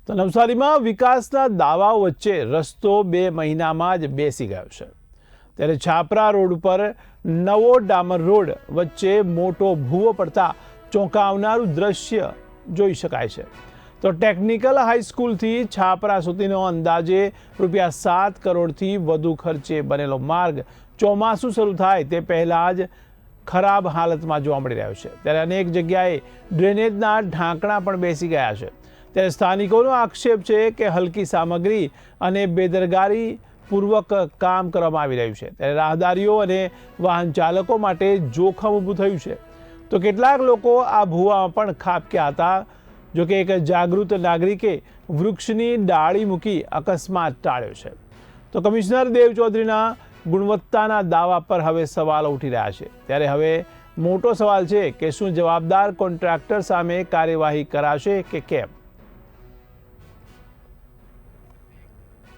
તો નવસારીમાં વિકાસના દાવાઓ વચ્ચે રસ્તો 2 મહિનામાં જ બેસી ગયો છે. ત્યારે છાપરા રોડ પર નવો ડામર રોડ વચ્ચે મોટો ભૂવો પડતા ચોંકાવનારું દ્રશ્ય જોઈ શકાય છે. તો ટેકનિકલ હાઈસ્કૂલથી છાપરા સુધીનો અંદાજે ₹7 કરોડથી વધુ ખર્ચે બનેલો માર્ગ ચોમાસું શરૂ થાય તે પહેલાં જ ખરાબ હાલતમાં જોવા મળી રહ્યો છે. ત્યારે અનેક જગ્યાએ ડ્રેનેજના ઢાંકણા પણ બેસી ગયા છે. ત્યારે સ્થાનિકોનો આક્ષેપ છે કે હલકી સામગ્રી અને બેદરકારી પૂર્વક કામ કરવામાં આવી રહ્યું છે. ત્યારે રાહદારીઓ અને વાહન ચાલકો માટે જોખમ ઊભું થયું છે. તો કેટલાક લોકો આ ભૂવામાં પણ ખાબક્યા હતા. જો કે એક જાગૃત નાગરિકે વૃક્ષની ડાળી મૂકી અકસ્માત ટાળ્યો છે. તો કમિશનર દેવ ચૌધરીના ગુણવત્તાના દાવા પર હવે સવાલો ઉઠી રહ્યા છે. ત્યારે હવે મોટો સવાલ છે કે શું જવાબદાર કોન્ટ્રાક્ટર સામે કાર્યવાહી કરાશે કે કેમ.